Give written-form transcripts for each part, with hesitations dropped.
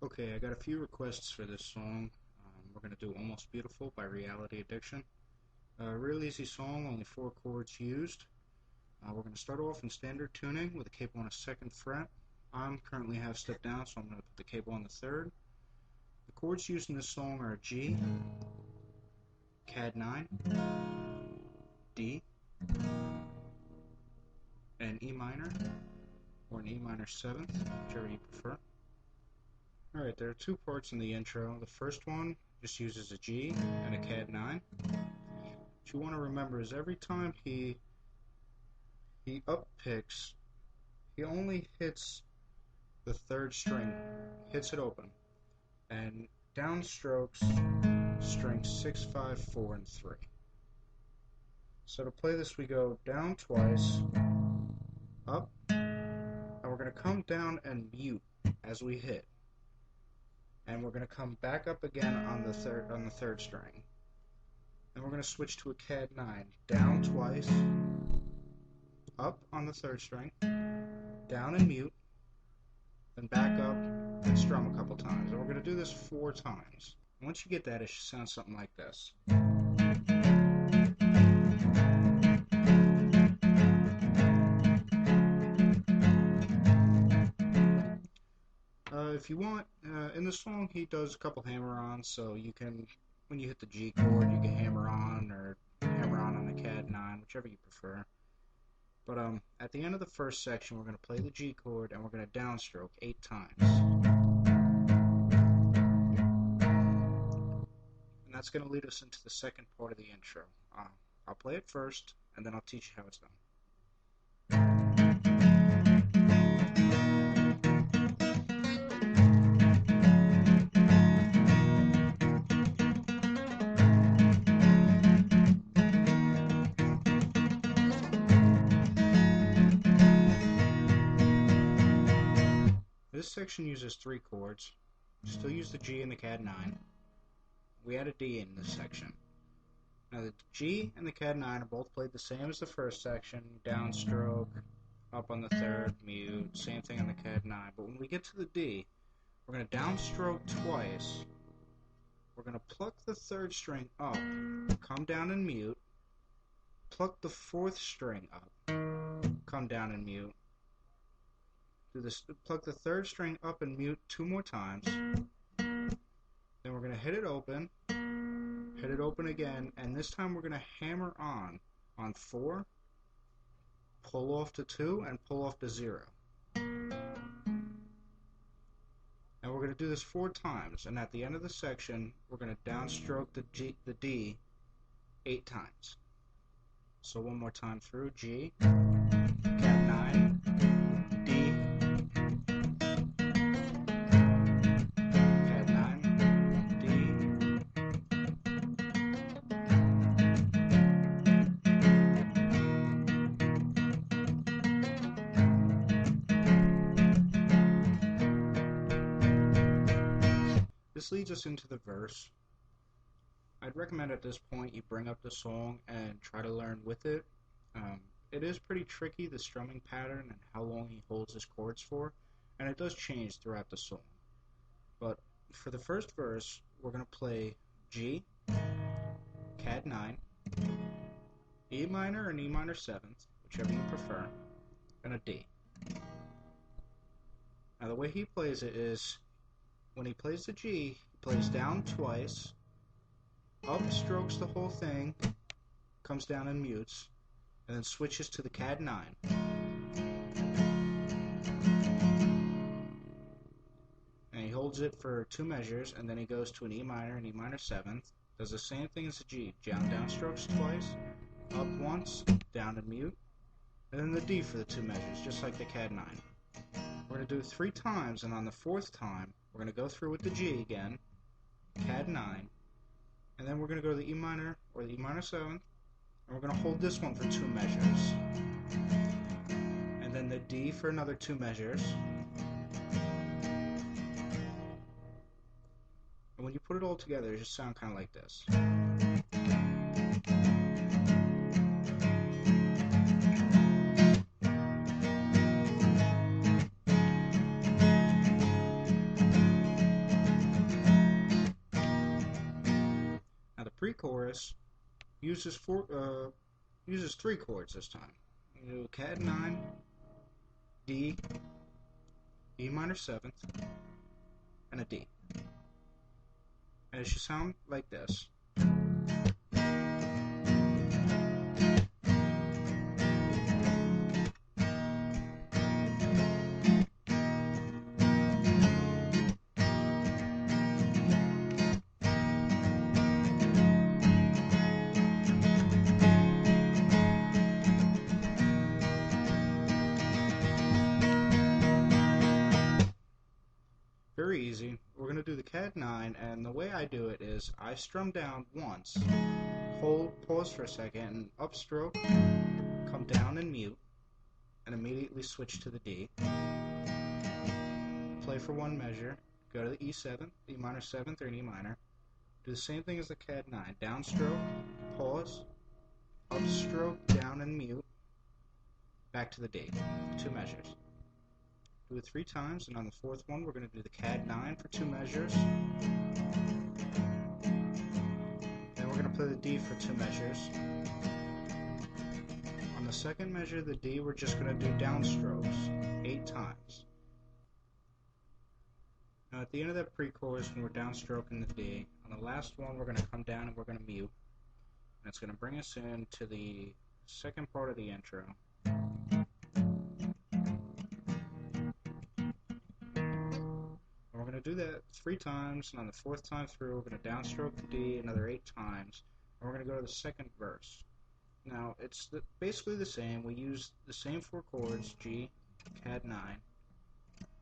Okay, I got a few requests for this song. We're going to do Almost Beautiful by Reality Addiction. Real easy song, only 4 chords used. We're going to start off in standard tuning with a capo on a 2nd fret. I'm currently half step down, so I'm going to put the capo on the 3rd. The chords used in this song are G, Cad9, D, and E minor, or an E minor 7th, whichever you prefer. Alright, there are 2 parts in the intro. The first one just uses a G and a Cad9. What you want to remember is every time he up picks, he only hits the 3rd string, hits it open, and downstrokes strings 6, 5, 4, and 3. So to play this, we go down twice, up, and we're going to come down and mute as we hit. And we're going to come back up again on the third string. Then we're going to switch to a Cad9, down twice, up on the 3rd string, down and mute, then back up and strum a couple times. And we're going to do this 4 times. Once you get that, it should sound something like this. If you want, in the song he does a couple hammer-ons, so you can, when you hit the G chord, you can hammer on or hammer on the Cad9, whichever you prefer. But at the end of the first section, we're going to play the G chord and we're going to downstroke 8 times. And that's going to lead us into the second part of the intro. I'll play it first, and then I'll teach you how it's done. This section uses 3 chords. Still use the G and the Cad9. We add a D in this section. Now the G and the Cad9 are both played the same as the first section, downstroke, up on the 3rd, mute, same thing on the Cad9. But when we get to the D, we're going to downstroke twice. We're going to pluck the 3rd string up, come down and mute, pluck the 4th string up, come down and mute. Do this, plug the 3rd string up and mute 2 more times. Then we're going to hit it open again, and this time we're going to hammer on 4, pull off to 2, and pull off to 0. And we're going to do this 4 times, and at the end of the section, we're going to downstroke the D 8 times. So one more time through, G, Cad9, D, This leads us into the verse. I'd recommend at this point you bring up the song and try to learn with it. It is pretty tricky, the strumming pattern and how long he holds his chords for, and it does change throughout the song. But for the first verse, we're going to play G, Cad9, E minor and E minor 7th, whichever you prefer, and a D. Now the way he plays it is, when he plays the G, he plays down twice, up strokes the whole thing, comes down and mutes, and then switches to the Cad9. And he holds it for 2 measures, and then he goes to an E minor and E minor 7th, does the same thing as the G, down strokes twice, up once, down and mute, and then the D for the 2 measures, just like the Cad9. We're going to do it 3 times, and on the 4th time, we're going to go through with the G again, Cad9, and then we're going to go to the E minor or the E minor 7th, and we're going to hold this one for 2 measures, and then the D for another 2 measures. And when you put it all together, it just sounds kind of like this. pre-chorus uses three chords this time. We do Cad9, D, E minor 7th, and a D. And it should sound like this. Very easy. We're going to do the Cad9, and the way I do it is I strum down once, pause for a second, and upstroke, come down and mute, and immediately switch to the D. Play for one measure, go to the E7th, E minor 7th, or an E minor. Do the same thing as the Cad9. Downstroke, pause, upstroke, down and mute, back to the D. 2 measures. Do it 3 times, and on the 4th one we're going to do the Cad9 for 2 measures. Then we're going to play the D for 2 measures. On the 2nd measure, the D, we're just going to do downstrokes 8 times. Now at the end of that pre-chorus, when we're downstroking the D, on the last one we're going to come down and we're going to mute. And it's going to bring us into the second part of the intro. We're going to do that 3 times, and on the 4th time through, we're going to downstroke the D another 8 times, and we're going to go to the second verse. Now, it's basically the same. We use the same 4 chords, G, Cad9,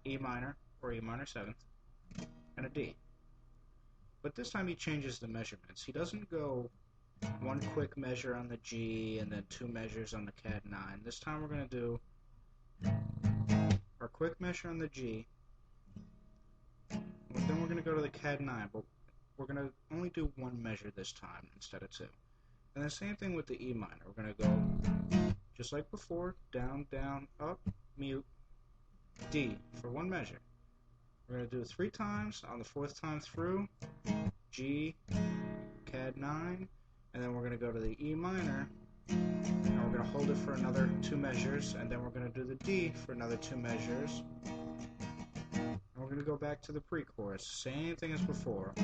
E minor, or E minor 7th, and a D. But this time he changes the measurements. He doesn't go 1 quick measure on the G and then 2 measures on the Cad9. This time we're going to do our quick measure on the G, then we're going to go to the Cad9, but we're going to only do 1 measure this time instead of 2. And the same thing with the E minor. We're going to go, just like before, down, down, up, mute, D for 1 measure. We're going to do it 3 times. On the 4th time through, G, Cad9, and then we're going to go to the E minor, and we're going to hold it for another 2 measures, and then we're going to do the D for another 2 measures. And we're going to go back to the pre-chorus, same thing as before.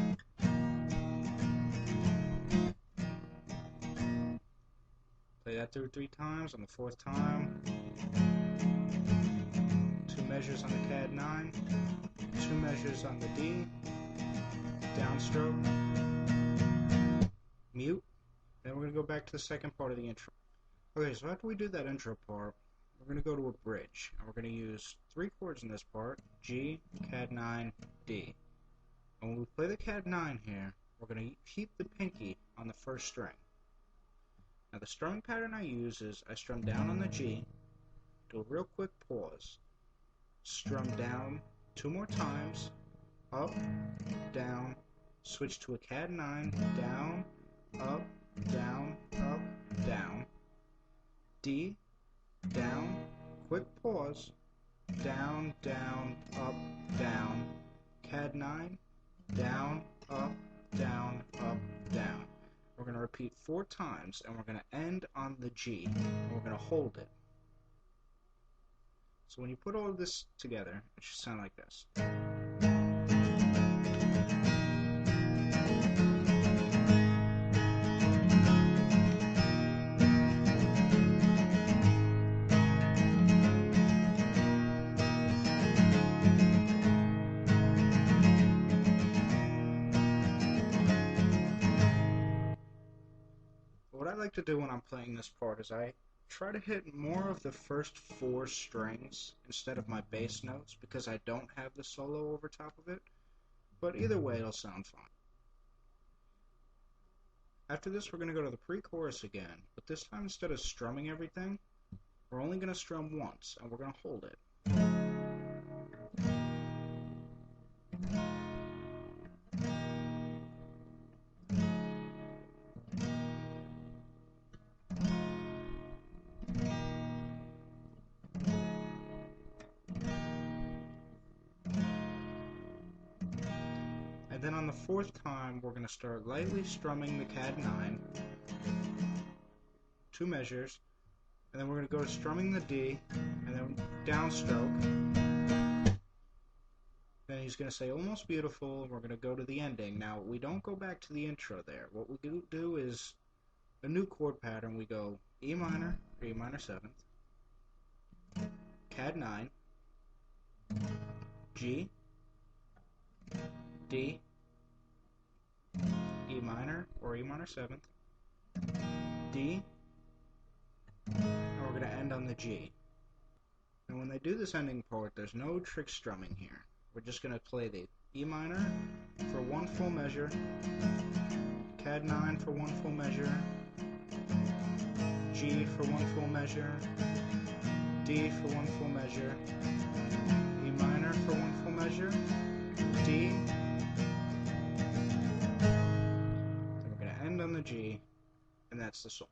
Play that through 3 times. On the 4th time, 2 measures on the Cad9, 2 measures on the D, downstroke, mute. Then we're going to go back to the second part of the intro. Okay, so after we do that intro part, we're going to go to a bridge, and we're going to use 3 chords in this part, G, Cad9, D. And when we play the Cad9 here, we're going to keep the pinky on the 1st string. Now the strumming pattern I use is I strum down on the G, do a real quick pause, strum down 2 more times, up, down, switch to a Cad9, down, up, down, D, down, quick pause, down, down, up, down, Cad9, down, up, down, up, down. We're going to repeat 4 times, and we're going to end on the G, and we're going to hold it. So when you put all of this together, it should sound like this. What I like to do when I'm playing this part is I try to hit more of the first 4 strings instead of my bass notes because I don't have the solo over top of it, but either way it'll sound fine. After this we're going to go to the pre-chorus again, but this time instead of strumming everything, we're only going to strum once and we're going to hold it. And then on the fourth time, we're going to start lightly strumming the Cad9, 2 measures, and then we're going to go to strumming the D, and then downstroke. Then he's going to say almost beautiful, and we're going to go to the ending. Now, we don't go back to the intro there. What we do is a new chord pattern. We go E minor, or E minor 7th, Cad9, G, D, E minor, or E minor 7th, D, and we're going to end on the G. And when they do this ending part, there's no trick strumming here. We're just going to play the E minor for 1 full measure, Cad9 for 1 full measure, G for 1 full measure, D for 1 full measure, E minor for 1 full measure, D, then we're going to end on the G, and that's the song.